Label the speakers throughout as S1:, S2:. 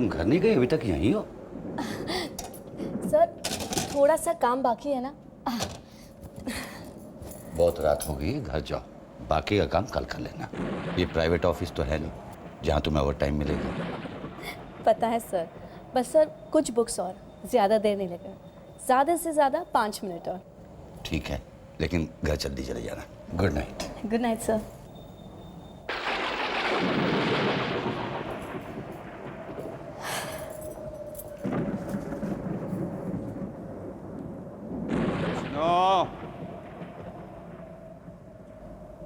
S1: तुम घर नहीं गए अभी तक, यहीं हो?
S2: सर थोड़ा सा काम बाकी है ना।
S1: बहुत रात हो गई, घर जाओ, बाकी का काम कल कर लेना। ये प्राइवेट ऑफिस तो है नहीं जहाँ तुम्हें ओवर टाइम मिलेगा।
S2: पता है सर, बस सर कुछ बुक्स और, ज़्यादा देर नहीं लगेगा, ज़्यादा से ज़्यादा 5 मिनट और।
S1: ठीक है, लेकिन घर जल्दी चले जाना। Good night.
S2: Good night sir.
S1: Vishnu,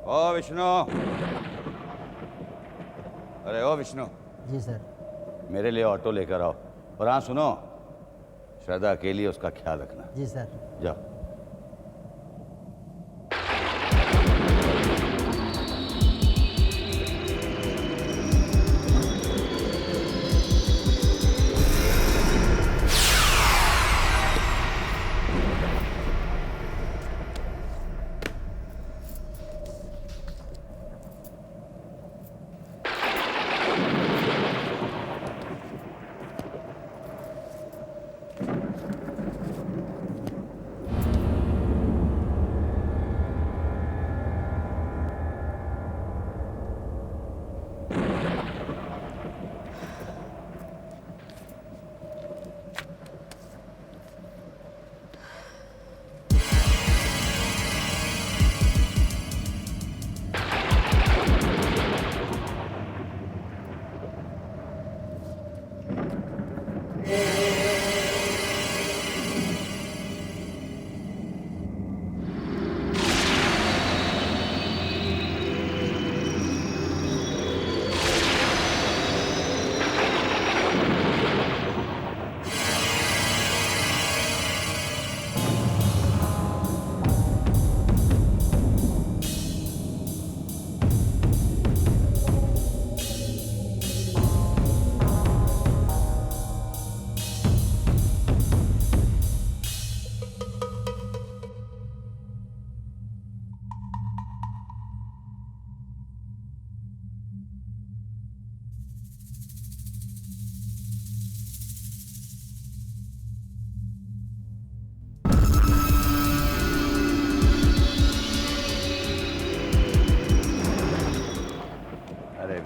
S1: ओ विष्णु, अरे ओ विष्णु।
S3: जी सर।
S1: मेरे लिए ऑटो लेकर आओ। और हाँ सुनो, श्रद्धा अकेली है, उसका ख्याल रखना।
S3: जी सर।
S1: जाओ।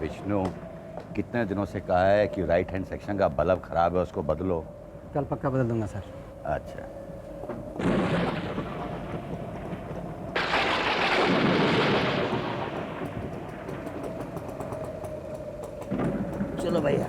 S1: विष्णु, कितने दिनों से कहा है कि राइट हैंड सेक्शन का बल्ब खराब है, उसको बदलो।
S3: कल पक्का बदल दूंगा सर।
S1: अच्छा।
S3: चलो भैया।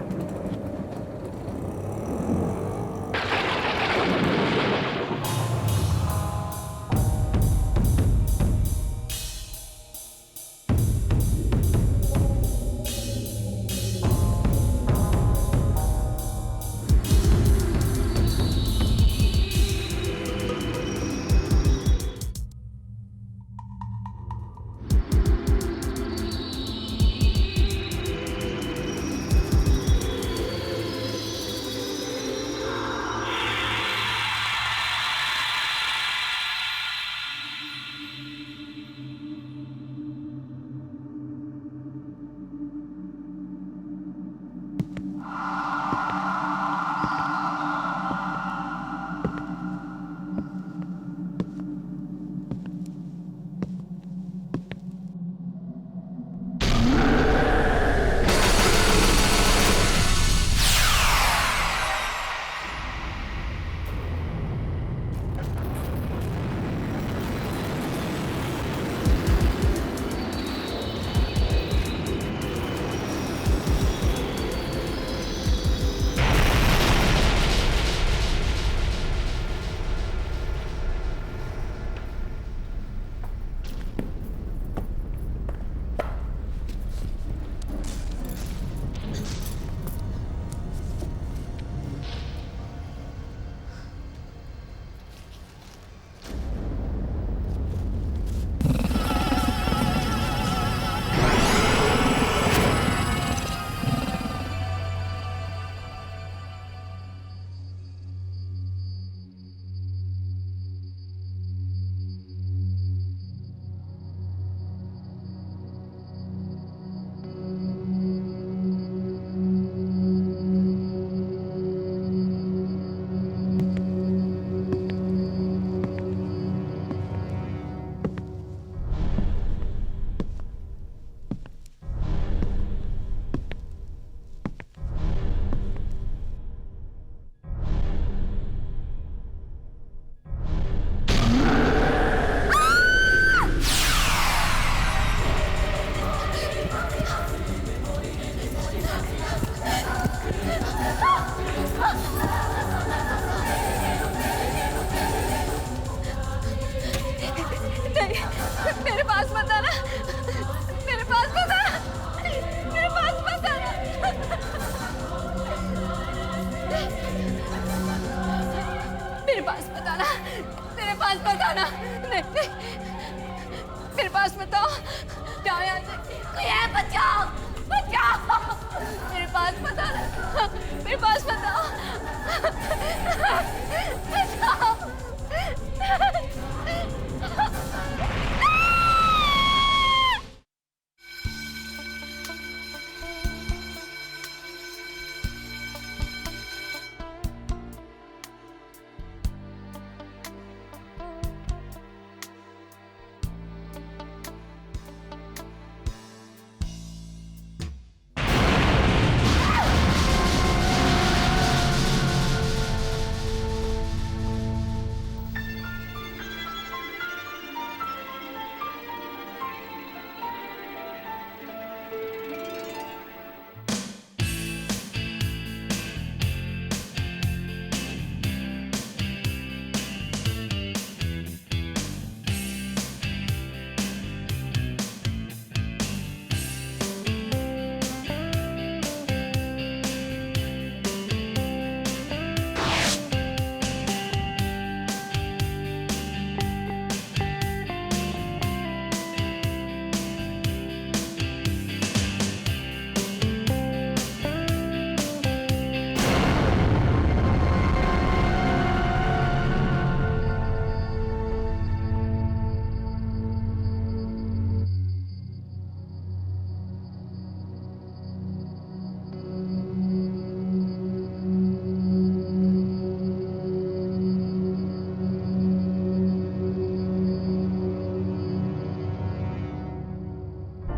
S2: जाना, नहीं नहीं, मेरे पास मत आओ, जाओ यहाँ से, कोई है, बचाओ, बचाओ, मेरे पास मत आना, मेरे पास मत आओ, बचाओ।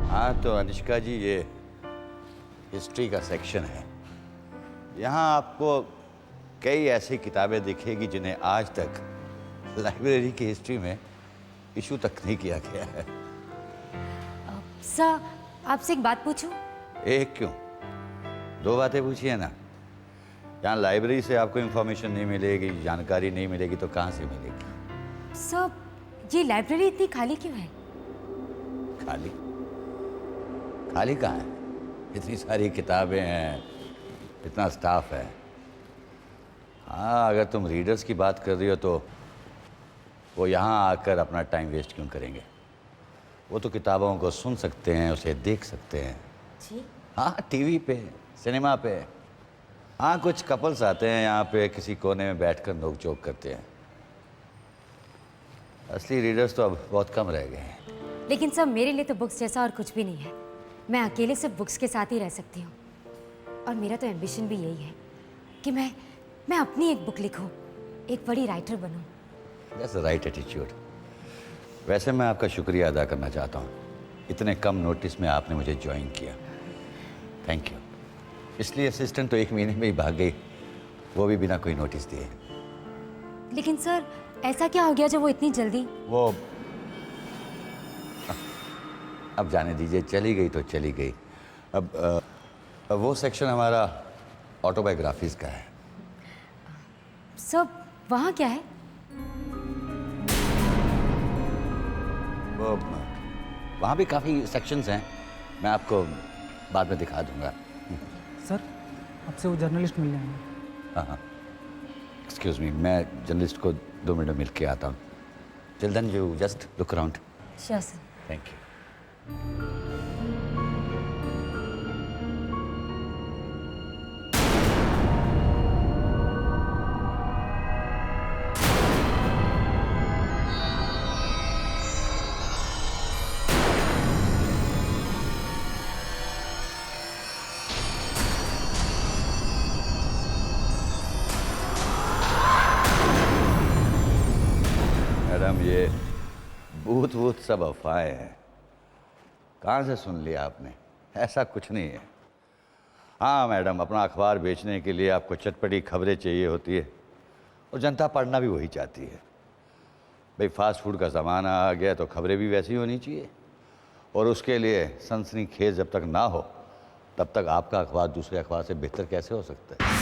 S1: हाँ तो अनुष्का जी, ये हिस्ट्री का सेक्शन है। यहाँ आपको कई ऐसी किताबें दिखेगी जिन्हें आज तक लाइब्रेरी की हिस्ट्री में इशू तक नहीं किया गया है।
S4: सर, आपसे एक बात पूछूं? एक
S1: क्यों, दो बातें पूछिए ना। यहाँ लाइब्रेरी से आपको इंफॉर्मेशन नहीं मिलेगी, जानकारी नहीं मिलेगी तो कहाँ से मिलेगी?
S4: सर, ये लाइब्रेरी इतनी खाली क्यों है?
S1: खाली? खाली कहाँ है? इतनी सारी किताबें हैं, इतना स्टाफ है। हाँ, अगर तुम रीडर्स की बात कर रही हो तो वो यहाँ आकर अपना टाइम वेस्ट क्यों करेंगे? वो तो किताबों को सुन सकते हैं, उसे देख सकते हैं।
S4: जी?
S1: हाँ, टीवी पे, सिनेमा पे। हाँ, कुछ कपल्स आते हैं यहाँ पे, किसी कोने में बैठकर नोक-झोंक करते हैं। असली रीडर्स तो अब बहुत कम रह गए हैं।
S4: लेकिन सर, मेरे लिए तो बुक्स जैसा और कुछ भी नहीं है। मैं अकेले सिर्फ बुक्स के साथ ही रह सकती हूँ। और मेरा तो एम्बिशन भी यही है कि मैं अपनी एक बुक लिखूँ, एक बड़ी राइटर बनूँ।
S1: That's the right attitude. वैसे मैं आपका शुक्रिया अदा करना चाहता हूँ, इतने कम नोटिस में आपने मुझे ज्वाइन किया। Thank you. इसलिए असिस्टेंट तो 1 महीने में ही भाग गई, वो भी बिना कोई नोटिस दिए।
S4: लेकिन सर, ऐसा क्या हो गया जो वो इतनी जल्दी?
S1: वो अब जाने दीजिए, चली गई तो चली गई। अब वो सेक्शन हमारा ऑटोबायोग्राफीज का है।
S4: सर, वहाँ क्या है?
S1: वो वहाँ भी काफ़ी सेक्शंस हैं, मैं आपको बाद में दिखा दूंगा।
S3: सर, आपसे वो जर्नलिस्ट मिलने आए।
S1: हाँ हाँ, एक्सक्यूज़ मी, मैं जर्नलिस्ट को 2 मिनट में मिल के आता हूँ। Till then you just look around.
S4: Sure sir.
S1: Thank you. Madam, ये भूत वूत सब अफवाहें हैं। कहाँ से सुन लिया आपने? ऐसा कुछ नहीं है। हाँ मैडम, अपना अखबार बेचने के लिए आपको चटपटी खबरें चाहिए होती है और जनता पढ़ना भी वही चाहती है। भाई, फास्ट फूड का ज़माना आ गया तो खबरें भी वैसी होनी चाहिए, और उसके लिए सनसनीखेज जब तक ना हो तब तक आपका अखबार दूसरे अखबार से बेहतर कैसे हो सकता है?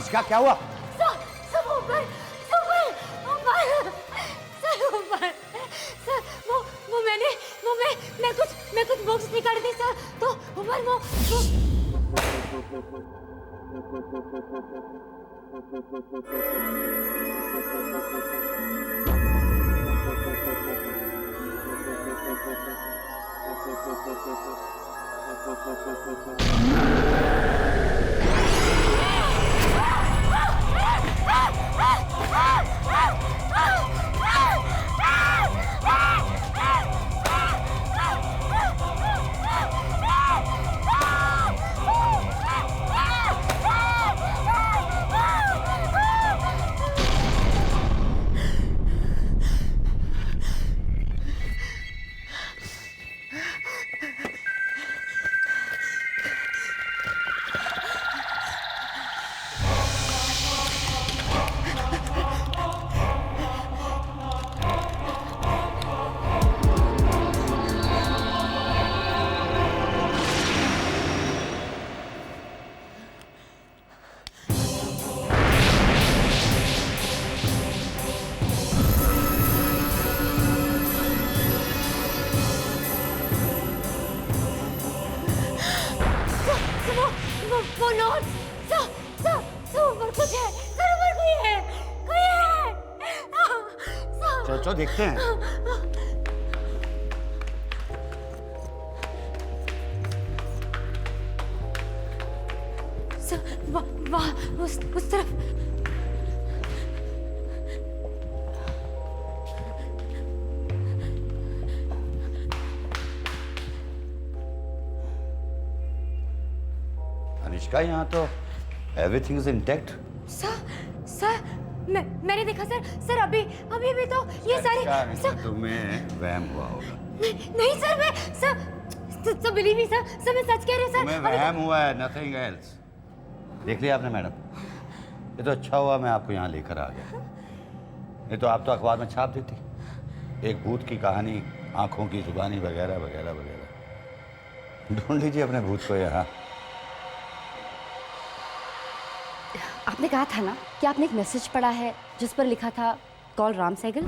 S1: अनिष्का क्या हुआ?
S2: सब ऊपर ऊपर ऊपर सर ऊपर सर वो मैं कुछ बुक्स निकाल दी सर तो ऊपर वो वो नोट सर ऊपर कुछ है सर ऊपर कोई है
S1: चलो देखते हैं।
S2: सर वाह उस तरफ
S1: अनिष्का यहाँ तो एवरीथिंग इज इंटैक्ट।
S2: सर मैंने देखा सर अभी भी तो ये सारी सर
S1: तुम्हें वहम हुआ होगा।
S2: नहीं सर मैं सर बिलीव मी सर मैं सच कह रही हूँ सर
S1: तुम्हें वहम हुआ है, नथिंग एल्स। देख लिया आपने मैडम, ये तो अच्छा हुआ मैं आपको यहाँ लेकर आ गया, नहीं तो आप तो अखबार में छाप देती एक भूत की कहानी, आंखों की जुबानी वगैरह वगैरह वगैरह। ढूंढ लीजिए अपने भूत को यहाँ।
S5: आपने कहा था ना कि आपने एक मैसेज पढ़ा है जिस पर लिखा था call Ram Sehgal.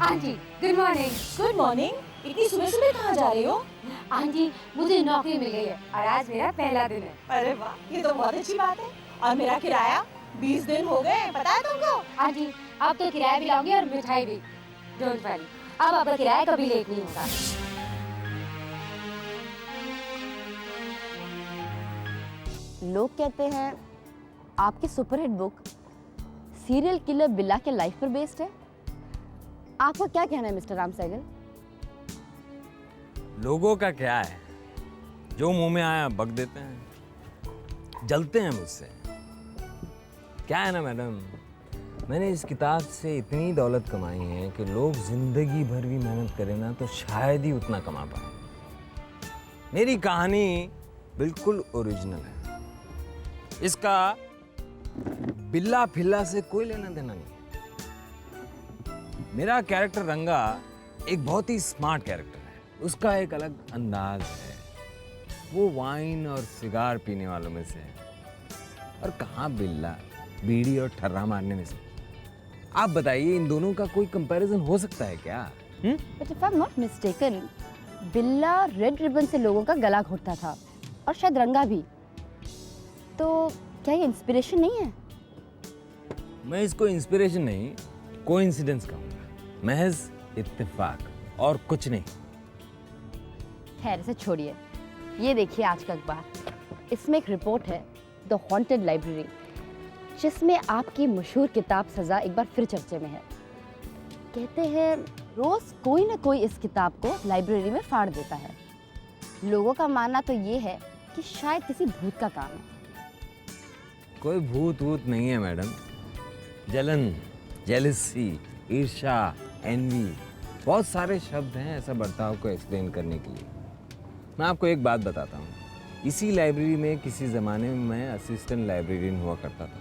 S2: Aunty good morning.
S6: Good morning. इतनी सुबह सुबह कहाँ जा रही हो?
S2: आंटी मुझे नौकरी मिल गई है और आज मेरा पहला दिन है।
S6: अरे वाह, ये तो बहुत अच्छी बात है। और मेरा किराया 20 दिन हो गए, पता है तुमको?
S2: आंटी अब तो किराया भी लाऊंगी और मिठाई भी। डोंट वरी, अब आपका किराया कभी लेट नहीं होगा।
S5: लोग कहते हैं आपकी सुपरहिट बुक सीरियल किलर बिल्ला के लाइफ पर बेस्ड है। आपका क्या कहना है मिस्टर राम सहगल?
S7: लोगों का क्या है, जो मुंह में आया बक देते हैं, जलते हैं मुझसे। क्या है ना मैडम, मैंने इस किताब से इतनी दौलत कमाई है कि लोग जिंदगी भर भी मेहनत करें ना तो शायद ही उतना कमा पाए। मेरी कहानी बिल्कुल ओरिजिनल है, इसका बिल्ला फिल्ला से कोई लेना देना नहीं है। मेरा कैरेक्टर रंगा एक बहुत ही स्मार्ट कैरेक्टर है, उसका एक अलग अंदाज है। वो वाइन और सिगार पीने वालों में से है, और कहाँ बिल्ला बीड़ी और ठर्रा मारने में से। आप बताइए, इन दोनों का कोई कंपैरिजन हो सकता है क्या?
S5: But if I am not mistaken, बिल्ला रेड रिबन से लोगों का गला घोटता था और शायद रंगा भी। तो क्या ये इंस्पिरेशन नहीं है?
S7: मैं इसको इंस्पिरेशन नहीं, कोइंसिडेंस कहूँगा, महज इत्तेफाक और कुछ नहीं।
S5: खैर इसे छोड़िए, ये देखिए आज का अखबार। इसमें एक रिपोर्ट है द हॉन्टेड लाइब्रेरी, जिसमें आपकी मशहूर किताब सज़ा एक बार फिर चर्चे में है। कहते हैं रोज़ कोई ना कोई इस किताब को लाइब्रेरी में फाड़ देता है। लोगों का मानना तो ये है कि शायद किसी भूत का काम है।
S7: कोई भूत वूत नहीं है मैडम। जलन, जेलसी, ईर्ष्या, एनवी, बहुत सारे शब्द हैं ऐसा बर्ताव को एक्सप्लेन करने के लिए। मैं आपको एक बात बताता हूँ, इसी लाइब्रेरी में किसी ज़माने में मैं असिस्टेंट लाइब्रेरियन हुआ करता था।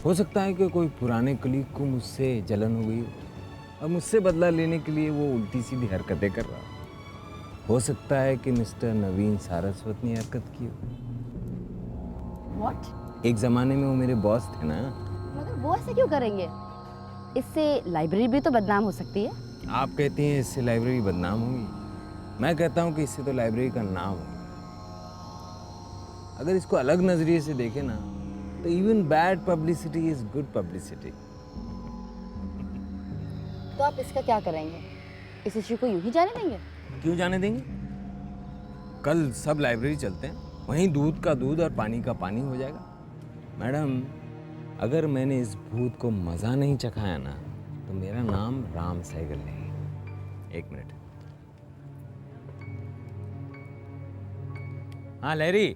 S7: हो सकता है कि कोई पुराने कलीग को मुझसे जलन हो गई हो, अब मुझसे बदला लेने के लिए वो उल्टी सीधी हरकतें कर रहा। हो सकता है कि मिस्टर नवीन सारस्वत ने हरकत की हो।
S5: व्हाट?
S7: एक ज़माने में वो मेरे बॉस थे ना।
S5: मगर वो ऐसे क्यों करेंगे? इससे लाइब्रेरी भी तो बदनाम हो सकती है।
S7: आप कहती हैं इससे लाइब्रेरी बदनाम होगी, मैं कहता हूँ कि इससे तो लाइब्रेरी का नाम होगा। अगर इसको अलग नजरिए से देखें ना, तो even bad publicity is good publicity.
S5: तो आप इसका क्या करेंगे? इस इश्यू को यूं ही जाने देंगे?
S7: क्यों जाने देंगे? कल सब लाइब्रेरी चलते हैं, वहीं दूध का दूध और पानी का पानी हो जाएगा। मैडम, अगर मैंने इस भूत को मज़ा नहीं चखाया ना, तो मेरा नाम राम सहगल नहीं। एक मिनट। हाँ लहरी,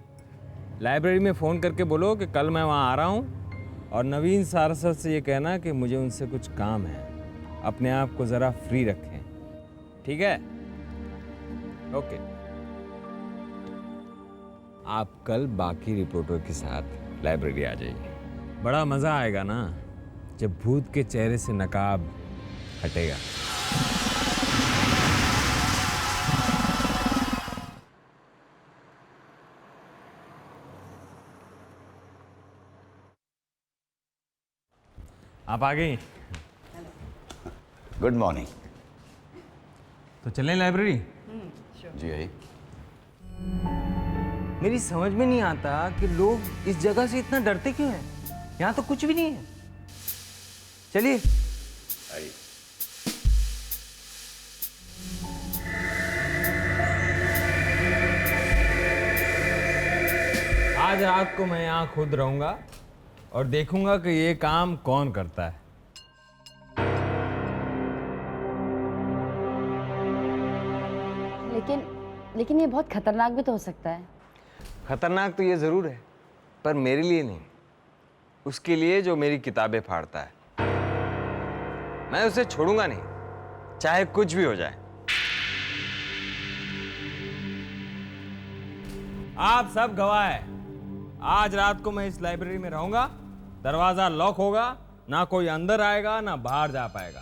S7: लाइब्रेरी में फ़ोन करके बोलो कि कल मैं वहाँ आ रहा हूँ, और नवीन सारस्वत से ये कहना कि मुझे उनसे कुछ काम है, अपने आप को ज़रा फ्री रखें, ठीक है? ओके। आप कल बाकी रिपोर्टर के साथ लाइब्रेरी आ जाइए। बड़ा मज़ा आएगा ना जब भूत के चेहरे से नकाब हटेगा। आप आ गई?
S1: Good morning.
S7: तो चलें लाइब्रेरी?
S1: जी आइए।
S7: मेरी समझ में नहीं आता कि लोग इस जगह से इतना डरते क्यों हैं। यहाँ तो कुछ भी नहीं है। चलिए।
S1: आइए।
S7: आज रात को मैं यहाँ खुद रहूंगा और देखूंगा कि ये काम कौन करता है।
S5: लेकिन ये बहुत खतरनाक भी तो हो सकता है।
S7: खतरनाक तो ये जरूर है, पर मेरे लिए नहीं, उसके लिए जो मेरी किताबें फाड़ता है। मैं उसे छोड़ूंगा नहीं, चाहे कुछ भी हो जाए। आप सब गवाह हैं। आज रात को मैं इस लाइब्रेरी में रहूंगा, दरवाजा लॉक होगा, ना कोई अंदर आएगा ना बाहर जा पाएगा।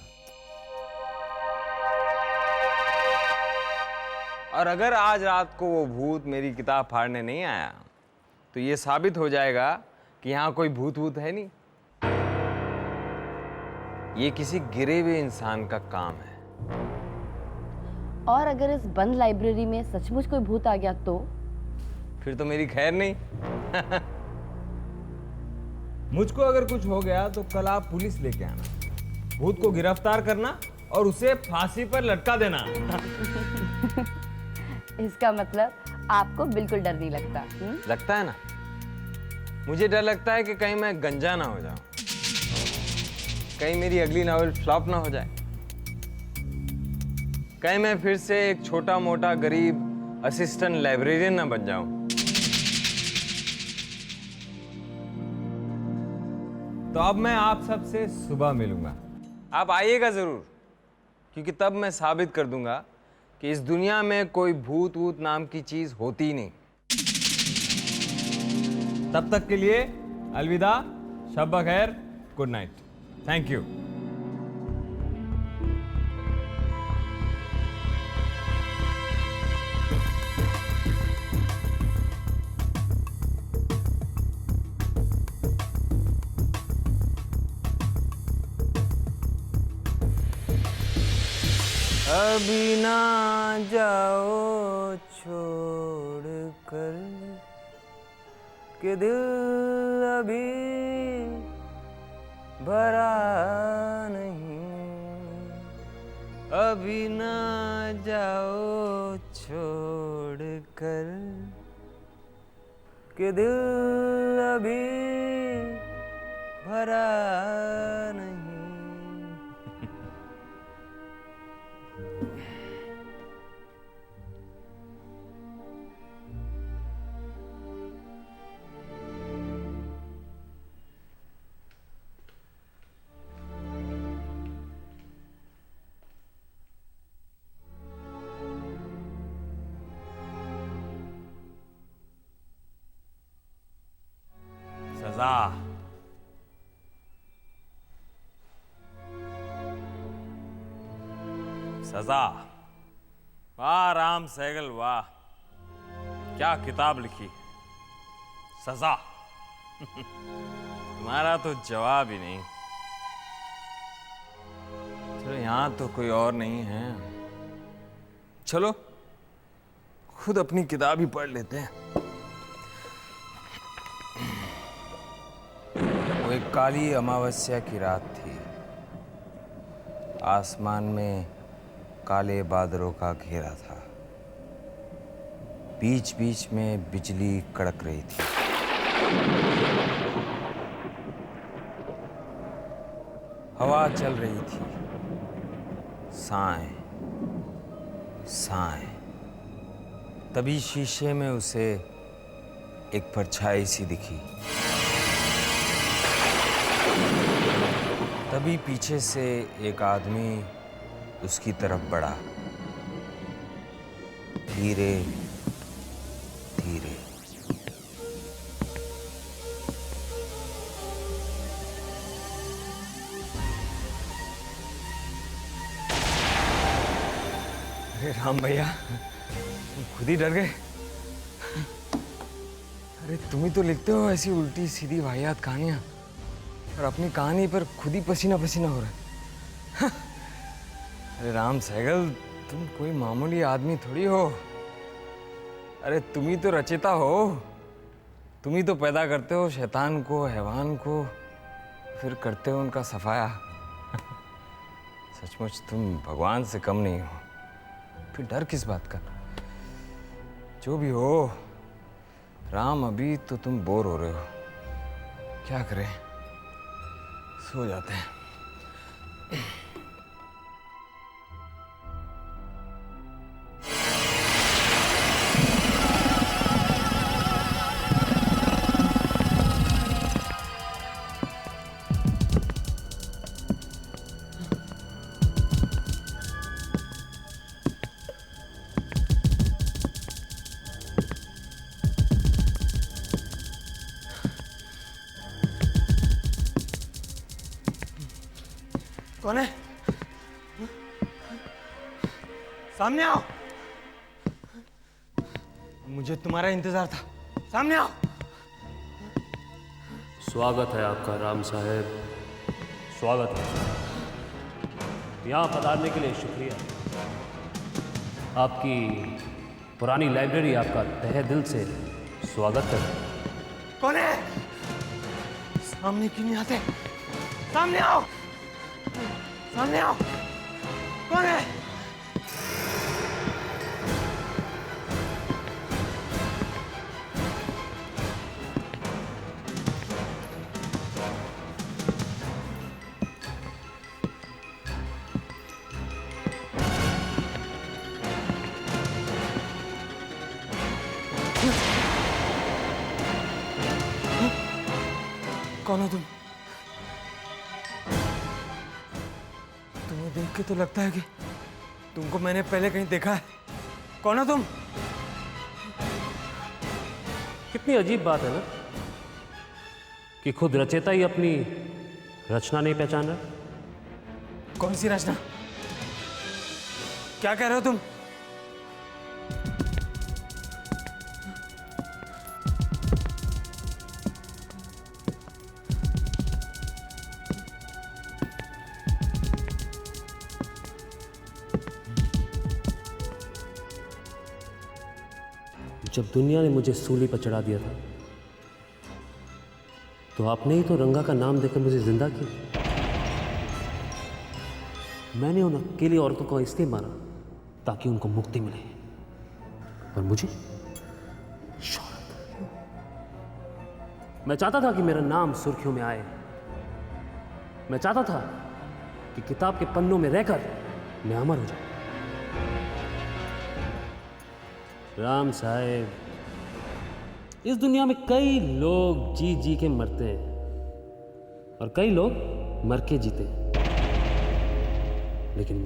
S7: और अगर आज रात को वो भूत मेरी किताब फाड़ने नहीं आया, तो ये साबित हो जाएगा कि यहाँ कोई भूत वूत है नहीं, ये किसी गिरे हुए इंसान का काम है।
S5: और अगर इस बंद लाइब्रेरी में सचमुच कोई भूत आ गया तो?
S7: फिर तो मेरी खैर नहीं। मुझको अगर कुछ हो गया तो कल आप पुलिस लेके आना, भूत को गिरफ्तार करना और उसे फांसी पर लटका देना।
S5: इसका मतलब आपको बिल्कुल डर नहीं लगता?
S7: लगता है ना, मुझे डर लगता है कि कहीं मैं गंजा ना हो जाऊं, कहीं मेरी अगली नॉवेल फ्लॉप ना हो जाए, कहीं मैं फिर से एक छोटा मोटा गरीब असिस्टेंट लाइब्रेरियन ना बन जाऊं। तो अब मैं आप सबसे सुबह मिलूंगा। आप आइएगा जरूर, क्योंकि तब मैं साबित कर दूंगा कि इस दुनिया में कोई भूत वूत नाम की चीज होती ही नहीं। तब तक के लिए अलविदा, शब बखैर, गुड नाइट, थैंक यू। अभी ना जाओ छोड़ कर कि दिल अभी भरा नहीं, अभी ना जाओ छोड़ कर कि दिल अभी भरा नहीं। सजा सजा। वाह राम सहगल वाह, क्या किताब लिखी। सजा। तुम्हारा तो जवाब ही नहीं। चलो यहां तो कोई और नहीं है, चलो खुद अपनी किताब ही पढ़ लेते हैं। वो एक काली अमावस्या की रात थी। आसमान में काले बादलों का घेरा था। बीच बीच में बिजली कड़क रही थी। हवा चल रही थी, साए साए। तभी शीशे में उसे एक परछाई सी दिखी। तभी पीछे से एक आदमी उसकी तरफ बढ़ा, धीरे धीरे। अरे राम भैया, तुम खुद ही डर गए। अरे तुम ही तो लिखते हो ऐसी उल्टी सीधी वाहियात कहानियां, और अपनी कहानी पर खुद ही पसीना पसीना हो रहा है। अरे राम सहगल, तुम कोई मामूली आदमी थोड़ी हो। अरे तुम ही तो रचयिता हो। तुम ही तो पैदा करते हो शैतान को, हैवान को, फिर करते हो उनका सफाया। सचमुच तुम भगवान से कम नहीं हो। फिर डर किस बात का? जो भी हो राम, अभी तो तुम बोर हो रहे हो। क्या करें, सो जाते हैं। कौन है? सामने आओ। मुझे तुम्हारा इंतजार था। सामने आओ।
S8: स्वागत है आपका राम साहब, स्वागत है। यहाँ पधारने के लिए शुक्रिया। आपकी पुरानी लाइब्रेरी आपका तहे दिल से स्वागत है।
S7: कौन है? सामने क्यों नहीं आते? सामने आओ, सामने आओ। कौन है? कौन हो तुम? तुम्हें देख के तो लगता है कि तुमको मैंने पहले कहीं देखा है। कौन हो तुम?
S8: कितनी अजीब बात है ना कि खुद रचयिता ही अपनी रचना नहीं पहचान रहा।
S7: कौन सी रचना? क्या कह रहे हो तुम?
S8: जब दुनिया ने मुझे सूली पर चढ़ा दिया था तो आपने ही तो रंगा का नाम देकर मुझे जिंदा किया। मैंने उन अकेली औरतों को इसलिए मारा ताकि उनको मुक्ति मिले, और मुझे शोहरत। मैं चाहता था कि मेरा नाम सुर्खियों में आए। मैं चाहता था कि किताब के पन्नों में रहकर मैं अमर हो जाऊं। राम साहब, इस दुनिया में कई लोग जी जी के मरते हैं और कई लोग मर के जीते हैं, लेकिन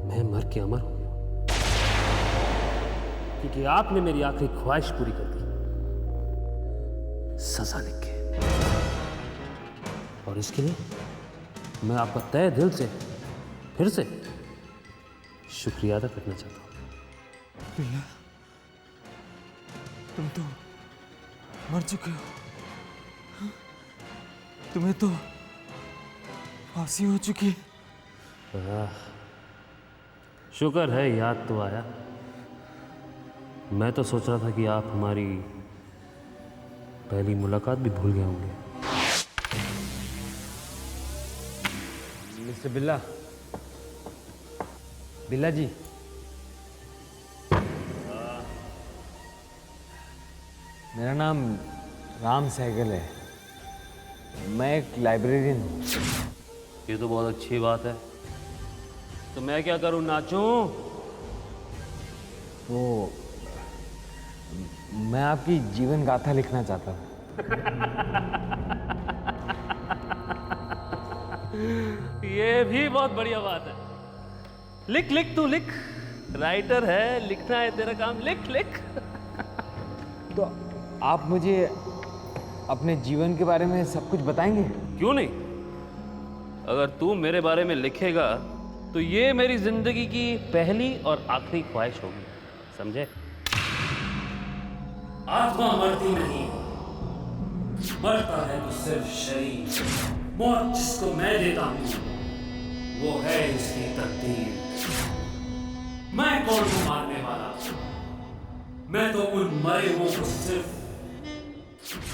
S8: मैं मर के अमर हो गया क्योंकि आपने मेरी आखिरी ख्वाहिश पूरी कर दी, सजा लिख के। और इसके लिए मैं आपका तहे दिल से फिर से शुक्रिया अदा करना चाहता हूँ।
S7: बिल्ला, तुम तो मर चुके हो। तुम्हें तो फांसी हो चुकी है।
S8: शुक्र है याद तो आया। मैं तो सोच रहा था कि आप हमारी पहली मुलाकात भी भूल गए होंगे।
S7: मिस्टर बिल्ला, बिल्ला जी, मेरा नाम राम सहगल है। मैं एक लाइब्रेरियन हूँ।
S8: ये तो बहुत अच्छी बात है। तो मैं क्या करूं, नाचूं?
S7: तो मैं आपकी जीवन गाथा लिखना चाहता हूँ।
S8: ये भी बहुत बढ़िया बात है। लिख लिख, तू लिख। राइटर है, लिखना है तेरा काम। लिख लिख।
S7: तो आप मुझे अपने जीवन के बारे में सब कुछ बताएंगे?
S8: क्यों नहीं? अगर तू मेरे बारे में लिखेगा तो ये मेरी जिंदगी की पहली और आखिरी ख्वाहिश होगी, समझे? आत्मा मरती नहीं, मरता है तो सिर्फ शरीर। मौत जिसको मैं देता हूं वो है इसकी तकदीर। मैं कौन हूं मारने वाला? मैं तो उन मरे हुओं को सिर्फ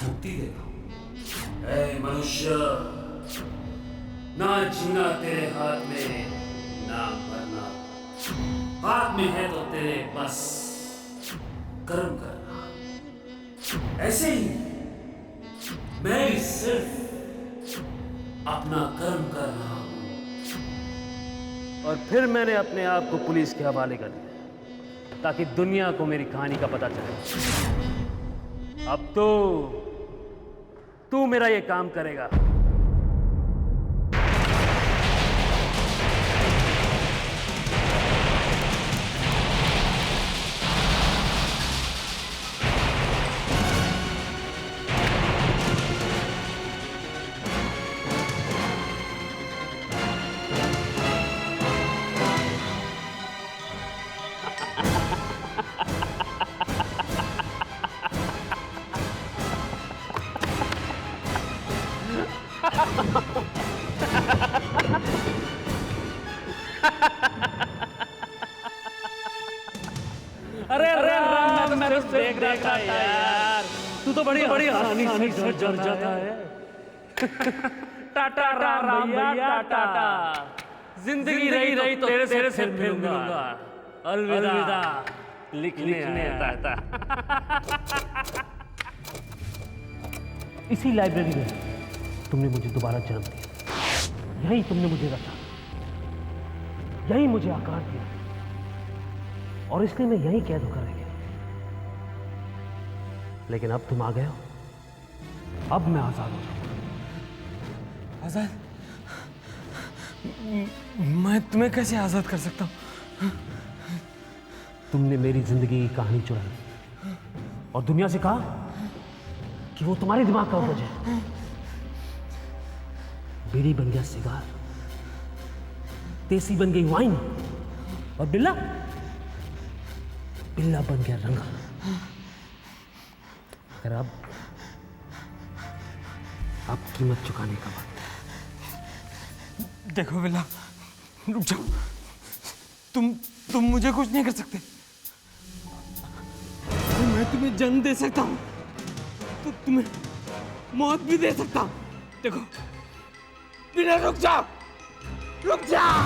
S8: मुक्ति देता हूं। ऐ मनुष्य, ना जीना तेरे हाथ में, ना मरना। हाथ में है तो तेरे बस कर्म करना। ऐसे ही मैं भी सिर्फ अपना कर्म कर रहा हूं। और फिर मैंने अपने आप को पुलिस के हवाले कर दिया ताकि दुनिया को मेरी कहानी का पता चले। अब तो तू मेरा ये काम करेगा। अरे राम, मैं तो देख रहा था यार, तू तो बड़ी आसानी से डर जाता है। टाटा राम भैया, टाटा। जिंदगी रही तो तेरे से फिर मिलूंगा। अलविदा, लिखने आता था। इसी लाइब्रेरी में तुमने मुझे दोबारा जन्म दिया। यही तुमने मुझे रचा, यही मुझे आकार दिया, और इसलिए मैं यही कैद होकर रह गया। लेकिन अब तुम आ गए हो, अब मैं आजाद हो जाऊंगा।
S7: आजाद? मैं तुम्हें कैसे आजाद कर सकता हूँ?
S8: तुमने मेरी जिंदगी की कहानी चुराई और दुनिया से कहा कि वो तुम्हारे दिमाग का उपज है। बीड़ी बन गया सिगार, देसी बन गई वाइन, और बिल्ला बन गया रंगा। अगर अब कीमत चुकाने का वक्त है।
S7: देखो बिल्ला, रुक जाओ। तुम मुझे कुछ नहीं कर सकते। मैं तुम्हें जन्म दे सकता हूँ तो तुम्हें मौत भी दे सकता हूँ। देखो बिल्ला, रुक जाओ, रुक जाओ।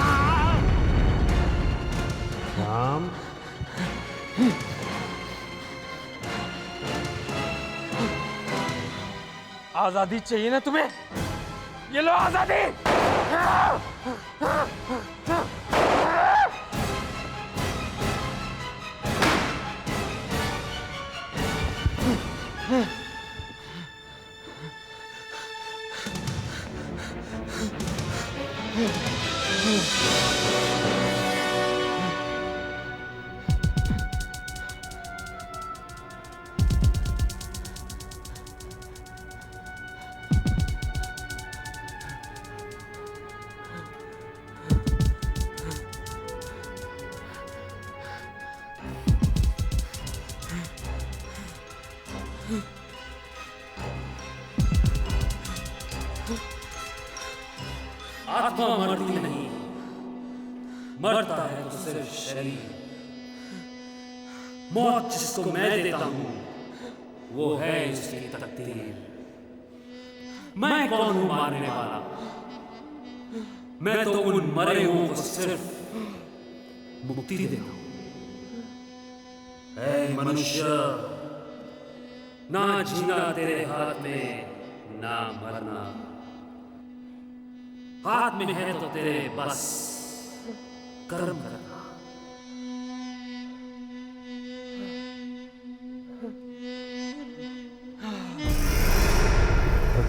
S8: राम,
S7: आजादी चाहिए ना तुम्हें? ये लो आजादी।
S8: आत्मा मरती नहीं, मरता है तो सिर्फ शरीर। मौत जिसको मैं देता हूं वो है उसकी तकदीर। मैं कौन हूं मारने वाला? मैं तो उन मरे हुओं को सिर्फ मुक्ति देता हूं। ऐ मनुष्य, ना जीना तेरे हाथ में, ना मरना। हाथ में है तो तेरे बस कर्म करना।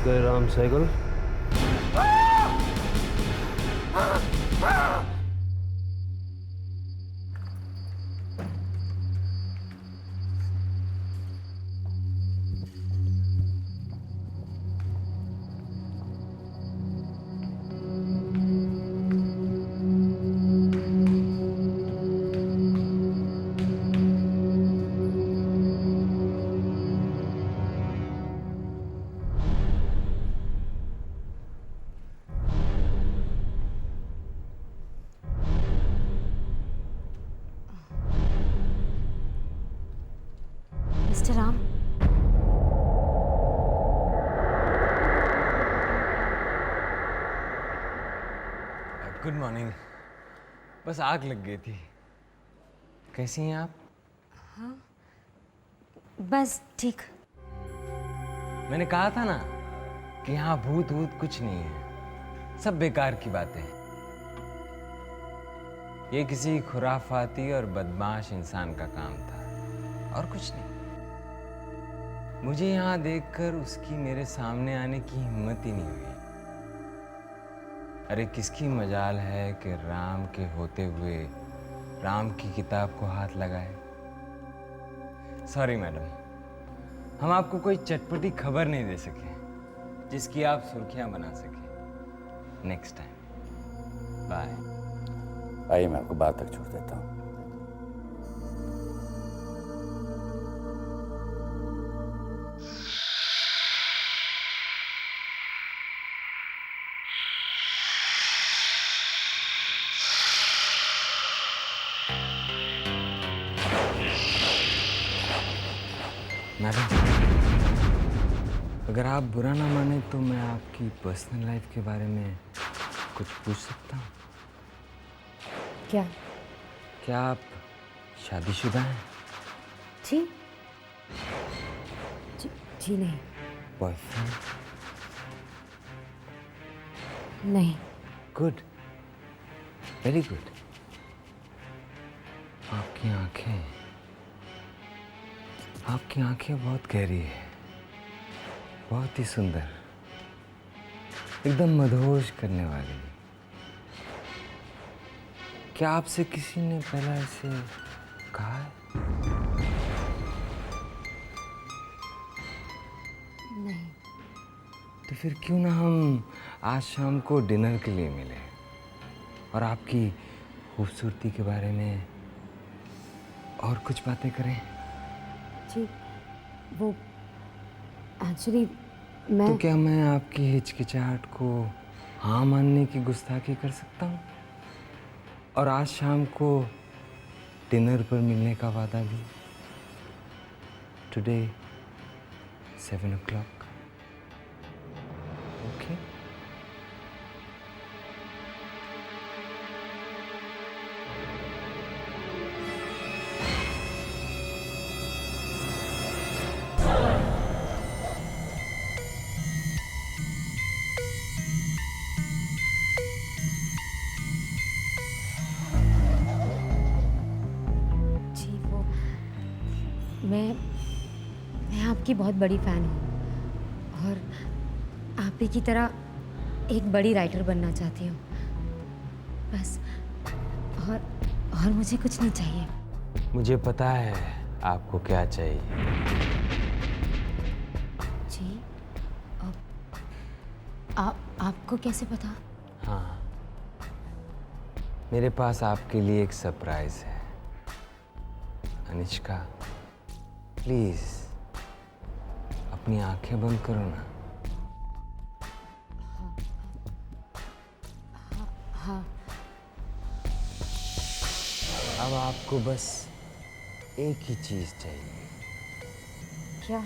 S7: Ram cycle
S4: mister Ram,
S7: good morning. बस आग लग गई थी। कैसी हैं आप?
S4: बस ठीक।
S7: मैंने कहा था ना कि यहाँ भूत वूत कुछ नहीं है, सब बेकार की बातें हैं। ये किसी खुराफाती और बदमाश इंसान का काम था और कुछ नहीं। मुझे यहाँ देखकर उसकी मेरे सामने आने की हिम्मत ही नहीं हुई। अरे किसकी मजाल है कि राम के होते हुए राम की किताब को हाथ लगाए। सॉरी मैडम, हम आपको कोई चटपटी खबर नहीं दे सके जिसकी आप सुर्खियां बना सके। Next time bye.
S1: आइए मैं आपको बात तक छोड़ देता हूँ।
S7: मैडम, अगर आप बुरा ना माने तो मैं आपकी पर्सनल लाइफ के बारे में कुछ पूछ सकता हूँ?
S4: क्या?
S7: क्या आप शादीशुदा हैं?
S4: जी जी, जी नहीं।
S7: बॉयफ्रेंड?
S4: नहीं।
S7: Good, very good. आपकी आंखें बहुत गहरी है, बहुत ही सुंदर, एकदम मदहोश करने वाली। क्या आपसे किसी ने पहला ऐसे कहा है?
S4: नहीं।
S7: तो फिर क्यों ना हम आज शाम को डिनर के लिए मिले और आपकी खूबसूरती के बारे में और कुछ बातें करें?
S4: जी, वो एक्चुअली मैं
S7: तो क्या मैं आपकी हिचकिचाहट को हाँ मानने की गुस्ताखी कर सकता हूँ और आज शाम को डिनर पर मिलने का वादा भी? Today 7 o'clock. ओके?
S4: जी, वो मैं आपकी बहुत बड़ी फ़ैन हूँ और आप ही की तरह एक बड़ी राइटर बनना चाहती हूँ बस। और मुझे कुछ नहीं चाहिए।
S7: मुझे पता है आपको क्या चाहिए।
S4: जी, आपको कैसे पता?
S7: हाँ, मेरे पास आपके लिए एक सरप्राइज है। अनिष्का, प्लीज अपनी आंखें बंद करो ना।
S4: हाँ।
S7: अब आपको बस एक ही चीज चाहिए।
S4: क्या?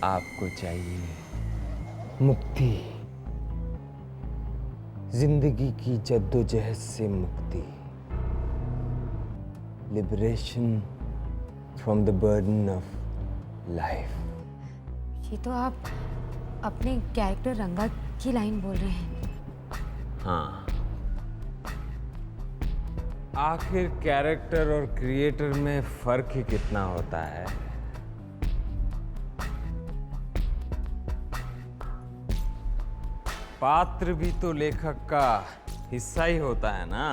S7: आपको चाहिए मुक्ति, जिंदगी की जद्दोजहद से मुक्ति, liberation from the burden of life.
S4: ये तो आप अपने कैरेक्टर रंगा की लाइन बोल रहे हैं।
S7: हाँ, आखिर कैरेक्टर और क्रिएटर में फर्क ही कितना होता है। पात्र भी तो लेखक का हिस्सा ही होता है ना।